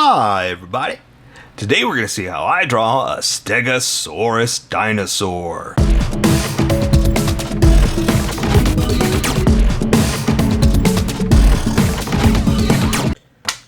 Hi everybody! Today we're going to see how I draw a Stegasaurus Dinosaur.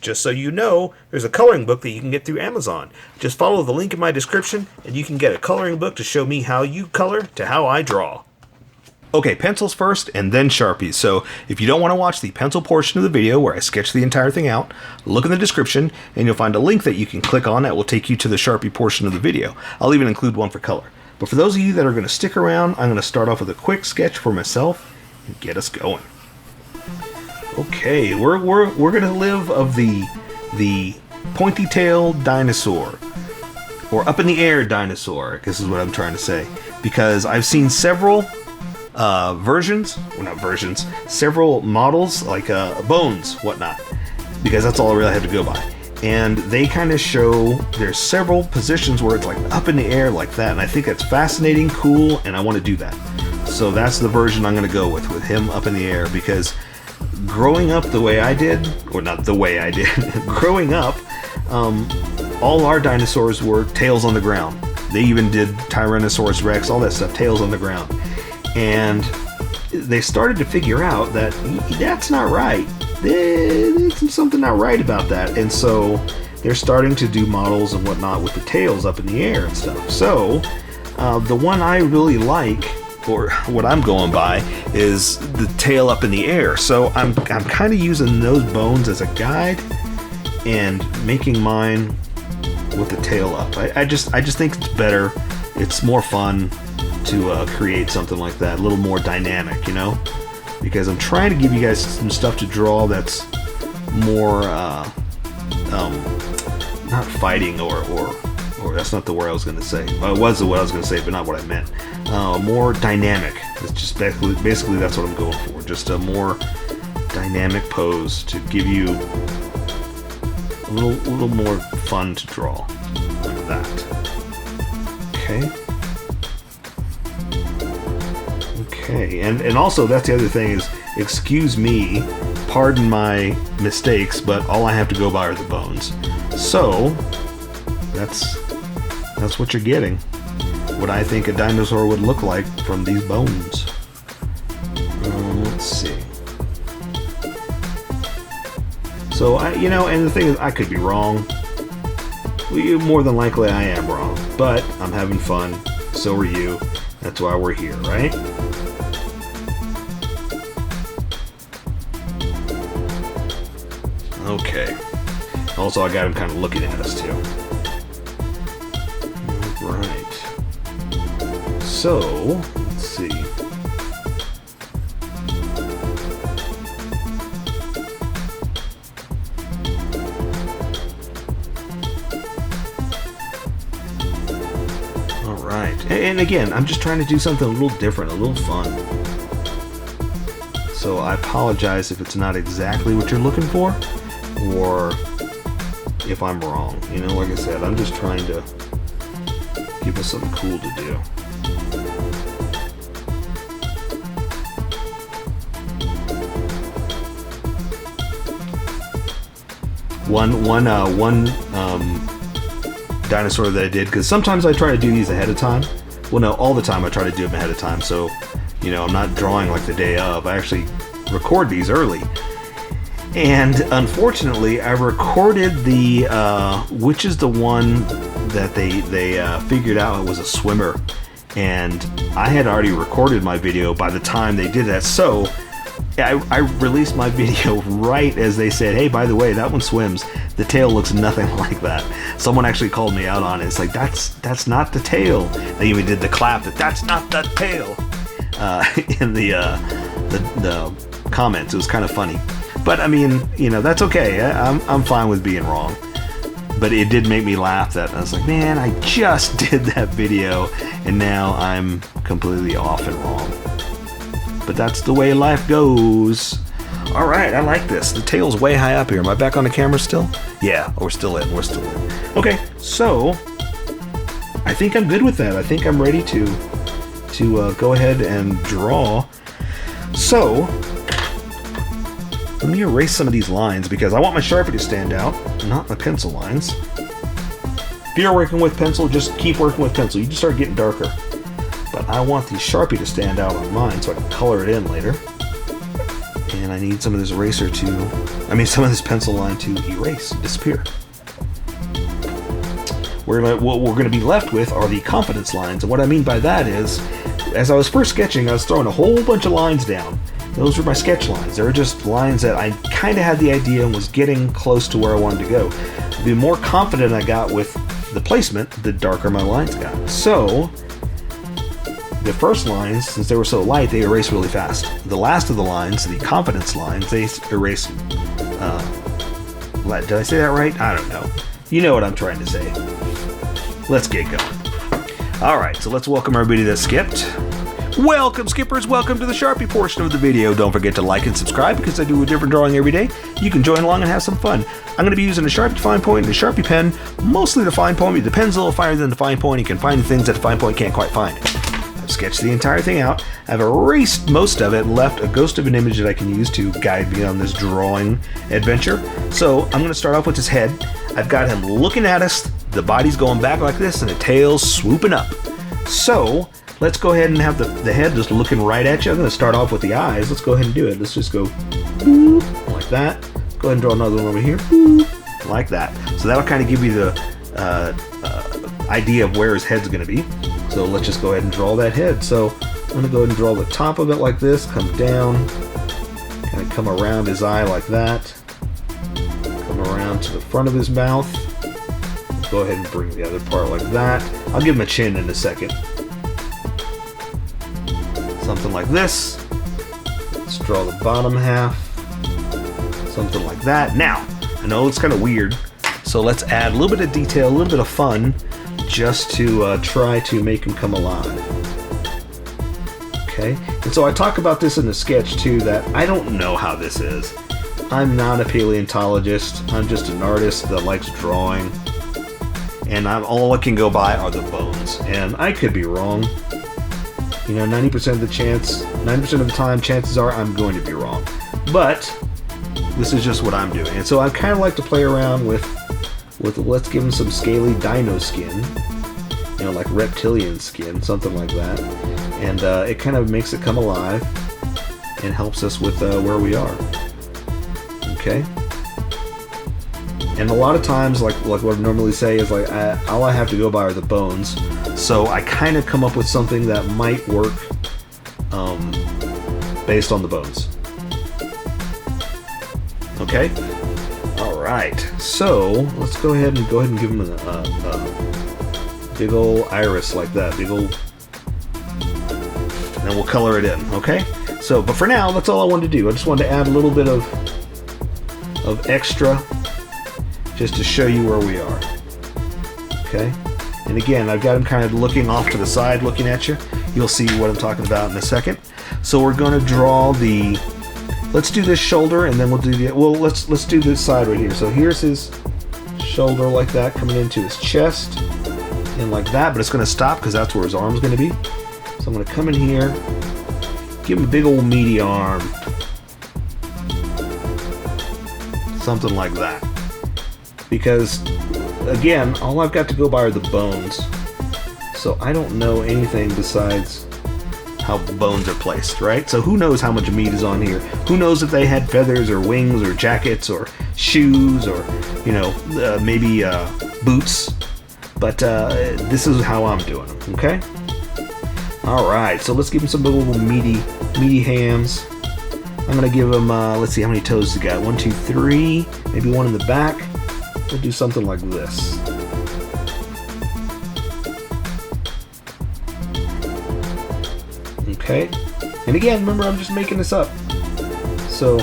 Just so you know, there's a coloring book that you can get through Amazon. Just follow the link in my description and you can get a coloring book to show me how you color to how I draw. Okay, pencils first and then Sharpies. So if you don't want to watch the pencil portion of the video where I sketch the entire thing out, look in the description and you'll find a link that you can click on that will take you to the Sharpie portion of the video. I'll even include one for color. But for those of you that are going to stick around, I'm going to start off with a quick sketch for myself and get us going. Okay, we're going to live of the pointy-tailed dinosaur, or up in the air dinosaur, I guess is what I'm trying to say, because I've seen several several models, like bones, whatnot, because that's all I really have to go by. And they kind of show there's several positions where it's like up in the air like that, and I think that's fascinating, cool, and I want to do that. So that's the version I'm going to go with him up in the air, because growing up the way I did, or not the way I did, growing up, all our dinosaurs were tails on the ground. They even did Tyrannosaurus Rex, all that stuff, tails on the ground. And they started to figure out that that's not right. There's something not right about that. And so they're starting to do models and whatnot with the tails up in the air and stuff. So the one I really like, or what I'm going by, is the tail up in the air. So I'm kind of using those bones as a guide and making mine with the tail up. I just think it's better. It's more fun to create something like that, a little more dynamic, you know, because I'm trying to give you guys some stuff to draw that's more not fighting or that's not the word I was going to say. Well, it was what I was going to say, but not what I meant. More dynamic. It's just basically that's what I'm going for. Just a more dynamic pose to give you a little more fun to draw, like that. Okay. Okay, and also that's the other thing is, excuse me, pardon my mistakes, but all I have to go by are the bones. So that's what you're getting. What I think a dinosaur would look like from these bones. Let's see. So and the thing is, I could be wrong. More than likely I am wrong, but I'm having fun. So are you. That's why we're here, right? Okay. Also, I got him kind of looking at us too. Right. So, let's see. All right. And again, I'm just trying to do something a little different, a little fun. So I apologize if it's not exactly what you're looking for, or if I'm wrong. Like I said, I'm just trying to give us something cool to do. One dinosaur that I did, because sometimes I try to do these ahead of time. Well, no, all the time I try to do them ahead of time, so I'm not drawing like the day of. I actually record these early. And unfortunately, I recorded which is the one that they figured out was a swimmer. And I had already recorded my video by the time they did that. So I released my video right as they said, hey, by the way, that one swims. The tail looks nothing like that. Someone actually called me out on it. It's like, that's not the tail. They even did the clap that's not the tail in the comments. It was kind of funny. But I mean, that's okay. I'm fine with being wrong. But it did make me laugh that I was like, man, I just did that video and now I'm completely off and wrong. But that's the way life goes. All right, I like this. The tail's way high up here. Am I back on the camera still? Yeah, we're still in. Okay, so I think I'm good with that. I think I'm ready to go ahead and draw. So Let me erase some of these lines because I want my Sharpie to stand out, not my pencil lines. If you're working with pencil, just keep working with pencil. You just start getting darker. But I want the Sharpie to stand out on mine so I can color it in later. And I need some of this eraser some of this pencil line to erase, disappear. What we're going to be left with are the confidence lines. And what I mean by that is, as I was first sketching, I was throwing a whole bunch of lines down. Those were my sketch lines. They were just lines that I kind of had the idea and was getting close to where I wanted to go. The more confident I got with the placement, the darker my lines got. So, the first lines, since they were so light, they erase really fast. The last of the lines, the confidence lines, they erase... did I say that right? I don't know. You know what I'm trying to say. Let's get going. Alright, so let's welcome everybody that skipped. Welcome, skippers! Welcome to the Sharpie portion of the video. Don't forget to like and subscribe because I do a different drawing every day. You can join along and have some fun. I'm going to be using a Sharpie fine point and a Sharpie pen. Mostly the fine point. The pen's a little finer than the fine point. You can find the things that the fine point can't quite find. I've sketched the entire thing out. I've erased most of it and left a ghost of an image that I can use to guide me on this drawing adventure. So I'm going to start off with his head. I've got him looking at us. The body's going back like this and the tail's swooping up. So let's go ahead and have the head just looking right at you. I'm going to start off with the eyes. Let's go ahead and do it. Let's just go boop, like that. Go ahead and draw another one over here, boop, like that. So that'll kind of give you the idea of where his head's going to be. So let's just go ahead and draw that head. So I'm going to go ahead and draw the top of it like this, come down, kind of come around his eye like that, come around to the front of his mouth. Go ahead and bring the other part like that. I'll give him a chin in a second. Something like this. Let's draw the bottom half. Something like that. Now, I know it's kind of weird, so let's add a little bit of detail, a little bit of fun, just to try to make him come alive. Okay? And so I talk about this in the sketch too, that I don't know how this is. I'm not a paleontologist. I'm just an artist that likes drawing. And all I can go by are the bones. And I could be wrong. You know, 90% of the time, chances are I'm going to be wrong. But this is just what I'm doing. And so I kind of like to play around with let's give him some scaly dino skin. You know, like reptilian skin, something like that. And it kind of makes it come alive and helps us with where we are. Okay? And a lot of times, like what I normally say is like, all I have to go by are the bones. So I kind of come up with something that might work based on the bones. Okay? Alright, so let's go ahead and give him a big old iris like that. Big old... And then we'll color it in, okay? So, but for now, that's all I wanted to do. I just wanted to add a little bit of extra just to show you where we are. Okay? And again, I've got him kind of looking off to the side, looking at you. You'll see what I'm talking about in a second. So we're going to draw the... Let's do this shoulder, and then we'll do the... Well, let's do this side right here. So here's his shoulder like that, coming into his chest, and like that. But it's going to stop because that's where his arm's going to be. So I'm going to come in here, give him a big old meaty arm. Something like that. Because, again, all I've got to go by are the bones. So I don't know anything besides how bones are placed, right? So who knows how much meat is on here? Who knows if they had feathers or wings or jackets or shoes or, you know, maybe boots. But this is how I'm doing them, okay? Alright, so let's give him some little meaty hams. I'm going to give him, let's see how many toes he got. 1, 2, 3, maybe one in the back. We'll do something like this. Okay? And again, remember, I'm just making this up. So,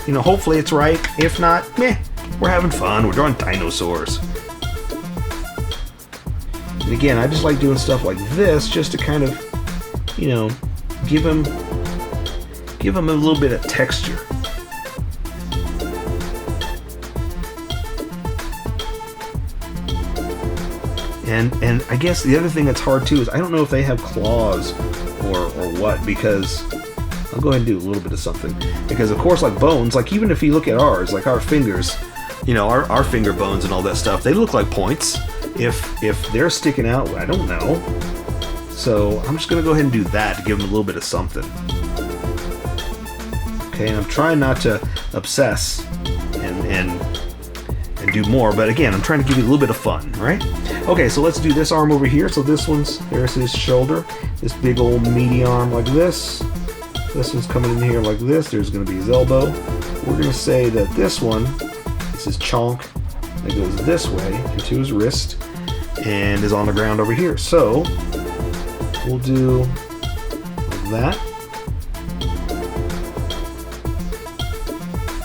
you know, hopefully it's right. If not, meh, we're having fun. We're drawing dinosaurs. And again, I just like doing stuff like this just to kind of, you know, give him a little bit of texture. And I guess the other thing that's hard too is I don't know if they have claws or what, because I'll go ahead and do a little bit of something. Because of course, like bones, like even if you look at ours, like our fingers, you know, our finger bones and all that stuff, they look like points. If they're sticking out, I don't know. So I'm just gonna go ahead and do that to give them a little bit of something. Okay, and I'm trying not to obsess and do more, but again, I'm trying to give you a little bit of fun, right? Okay, so let's do this arm over here. So there's his shoulder, this big old meaty arm like this. This one's coming in here like this. There's gonna be his elbow. We're gonna say that this one, this is chonk, that goes this way into his wrist and is on the ground over here. So we'll do like that.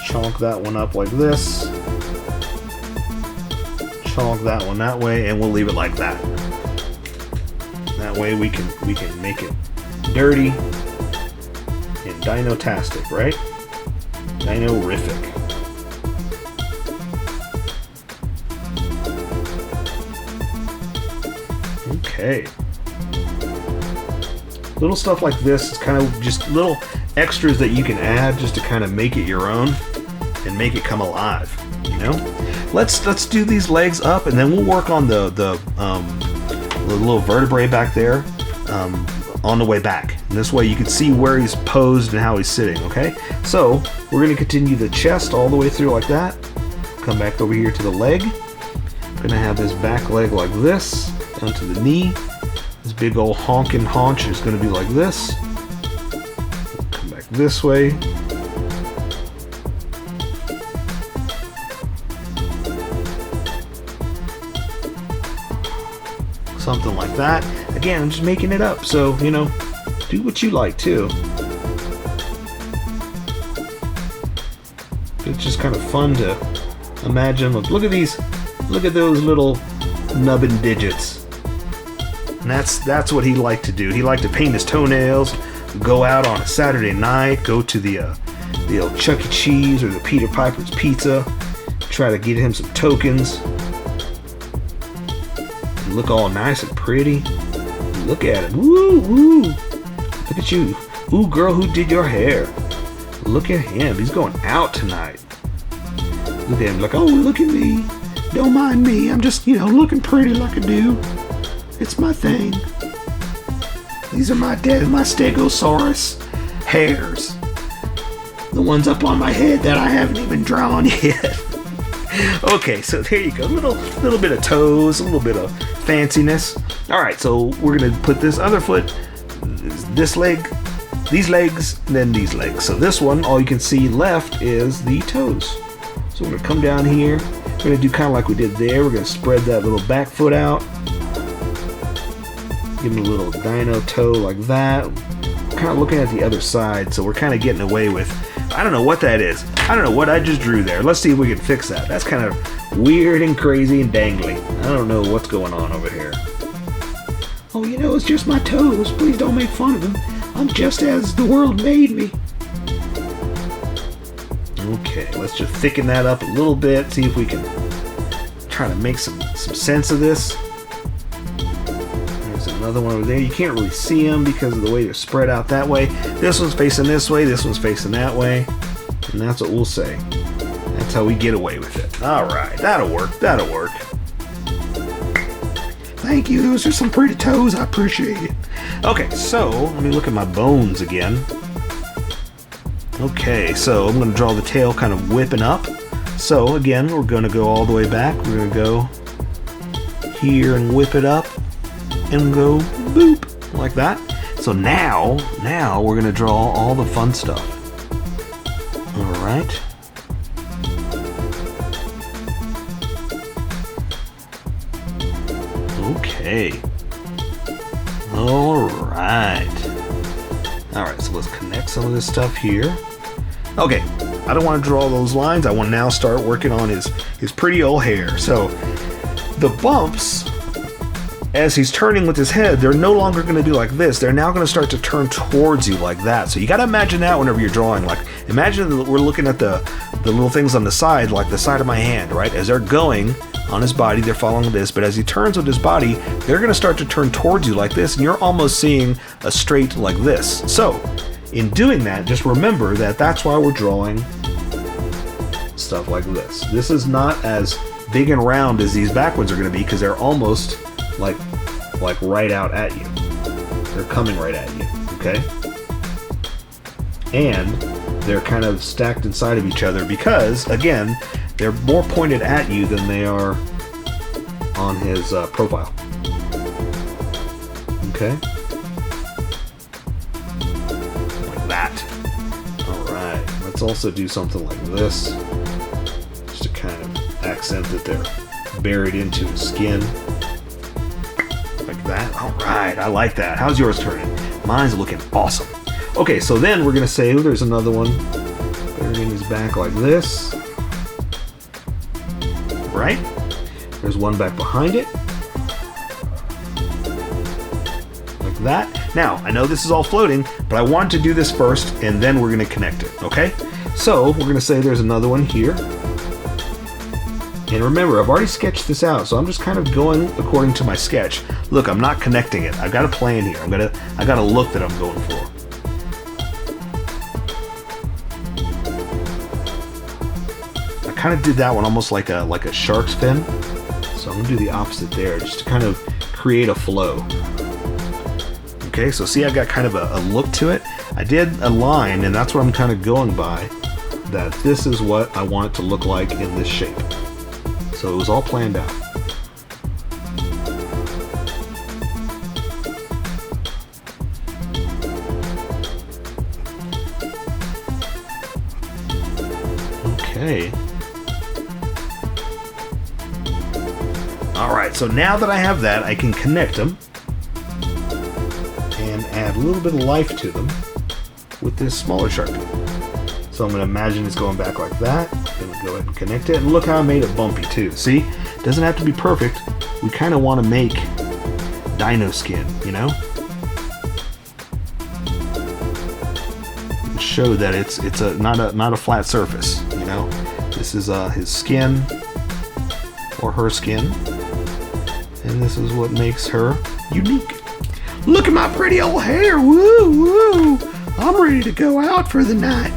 Chonk that one up like this. Chonk that one that way, and we'll leave it like that. That way we can make it dirty and dino-tastic, right? Dino-rific. Okay. Little stuff like this is kind of just little extras that you can add just to kind of make it your own and make it come alive, you know? Let's do these legs up, and then we'll work on the little vertebrae back there on the way back. And this way you can see where he's posed and how he's sitting, okay? So we're going to continue the chest all the way through like that. Come back over here to the leg. I'm going to have his back leg like this, down to the knee. This big old honking haunch is going to be like this. Come back this way. Something like that. Again, I'm just making it up, so, you know, do what you like, too. It's just kind of fun to imagine. Look at these, look at those little nubbin digits. And that's what he liked to do. He liked to paint his toenails, go out on a Saturday night, go to the old Chuck E. Cheese or the Peter Piper's Pizza, try to get him some tokens. Look all nice and pretty. Look at him. Woo, woo. Look at you. Ooh, girl, who did your hair? Look at him. He's going out tonight. Look at him like, oh, look at me. Don't mind me. I'm just, you know, looking pretty like I do. It's my thing. These are my Stegosaurus hairs. The ones up on my head that I haven't even drawn yet. Okay, so there you go. Little bit of toes, a little bit of fanciness. All right, so we're gonna put this other foot, this leg, these legs, and then these legs. So this one, all you can see left is the toes. So we're gonna come down here. We're gonna do kind of like we did there. We're gonna spread that little back foot out. Give him a little dino toe like that. Kind of looking at the other side, so we're kind of getting away with, I don't know what that is. I don't know what I just drew there. Let's see if we can fix that. That's kind of weird and crazy and dangly. I don't know what's going on over here. Oh, you know, it's just my toes. Please don't make fun of them. I'm just as the world made me. Okay, let's just thicken that up a little bit. See if we can try to make some sense of this. There's another one over there. You can't really see them because of the way they're spread out that way. This one's facing this way. This one's facing that way. And that's what we'll say. That's how we get away with it. Alright, that'll work. That'll work. Thank you. Those are some pretty toes. I appreciate it. Okay, so let me look at my bones again. Okay, so I'm going to draw the tail kind of whipping up. So again, we're going to go all the way back. We're going to go here and whip it up and go boop like that. So now we're going to draw all the fun stuff. Alright. Okay. Alright. Alright, so let's connect some of this stuff here. Okay, I don't want to draw those lines. I want to now start working on his pretty old hair. So, the bumps, as he's turning with his head, they're no longer going to be like this. They're now going to start to turn towards you like that. So you got to imagine that whenever you're drawing. Like, imagine that we're looking at the little things on the side, like the side of my hand, right? As they're going on his body, they're following this, but as he turns with his body, they're going to start to turn towards you like this, and you're almost seeing a straight like this. So in doing that, just remember that that's why we're drawing stuff like this. This is not as big and round as these back ones are going to be because they're almost like right out at you. They're coming right at you, okay? And they're kind of stacked inside of each other because, again, they're more pointed at you than they are on his profile. Okay? Like that. Alright, let's also do something like this, just to kind of accent that they're buried into his skin. Like that. Alright, I like that. How's yours turning? Mine's looking awesome. Okay, so then we're going to say, oh, there's another one buried in his back like this. Right? There's one back behind it. Like that. Now, I know this is all floating, but I want to do this first, and then we're going to connect it, okay? So, we're going to say there's another one here. And remember, I've already sketched this out, so I'm just kind of going according to my sketch. Look, I'm not connecting it. I've got a plan here. I got a look that I'm going for. I kind of did that one almost like a shark's fin. So I'm gonna do the opposite there, just to kind of create a flow. Okay, so see, I've got kind of a look to it. I did a line, and that's what I'm kind of going by. That this is what I want it to look like in this shape. So it was all planned out. Okay. Alright, so now that I have that, I can connect them and add a little bit of life to them with this smaller Sharpie. So I'm going to imagine it's going back like that. I'm going to go ahead and connect it. And look how I made it bumpy too. See? It doesn't have to be perfect. We kind of want to make dino skin, you know? And show that it's not a flat surface, you know? This is his skin or her skin. And this is what makes her unique. Look at my pretty old hair. Woo, woo. I'm ready to go out for the night.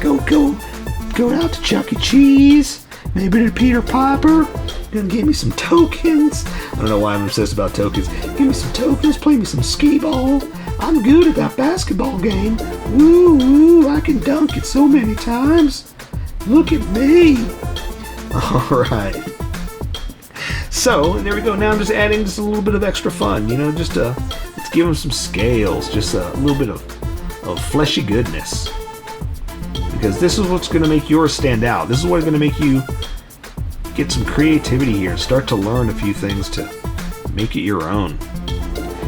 Go out to Chuck E. Cheese, maybe to Peter Piper. Gonna give me some tokens. I don't know why I'm obsessed about tokens. Give me some tokens, play me some skee ball. I'm good at that basketball game. Woo, woo, I can dunk it so many times. Look at me. Alright. So, there we go. Now I'm just adding just a little bit of extra fun, you know, just let's give him some scales, just a little bit of fleshy goodness. Because this is what's going to make yours stand out. This is what's going to make you get some creativity here and start to learn a few things to make it your own.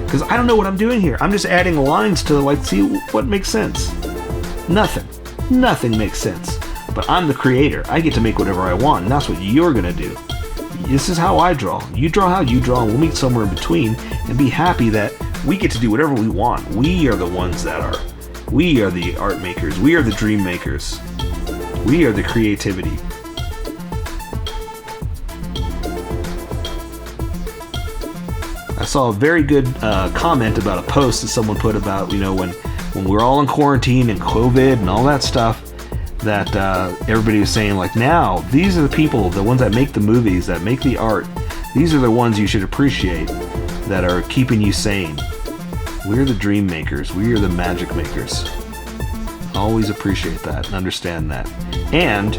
Because I don't know what I'm doing here. I'm just adding lines to, like, see what makes sense. Nothing makes sense. But I'm the creator. I get to make whatever I want, and that's what you're going to do. This is how I draw. You draw how you draw, and we'll meet somewhere in between and be happy that we get to do whatever we want. We are the ones that are. We are the art makers. We are the dream makers. We are the creativity. I saw a very good comment about a post that someone put about, you know, when we're all in quarantine and COVID and all that stuff, that everybody was saying, like, now, these are the people, the ones that make the movies, that make the art. These are the ones you should appreciate, that are keeping you sane. We're the dream makers. We are the magic makers. Always appreciate that and understand that. And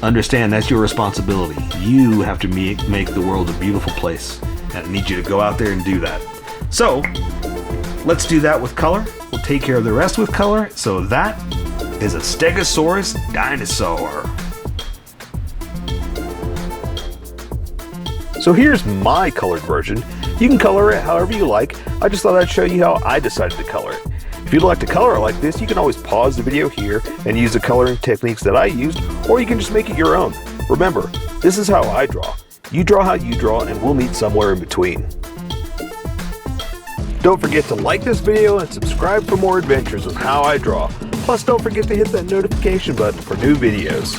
understand that's your responsibility. You have to make the world a beautiful place. And I need you to go out there and do that. So, let's do that with color. We'll take care of the rest with color. So that is a Stegasaurus Dinosaur. So here's my colored version. You can color it however you like. I just thought I'd show you how I decided to color it. If you'd like to color it like this, you can always pause the video here and use the coloring techniques that I used, or you can just make it your own. Remember, this is how I draw. You draw how you draw, and we'll meet somewhere in between. Don't forget to like this video and subscribe for more adventures on how I draw. Plus, don't forget to hit that notification button for new videos.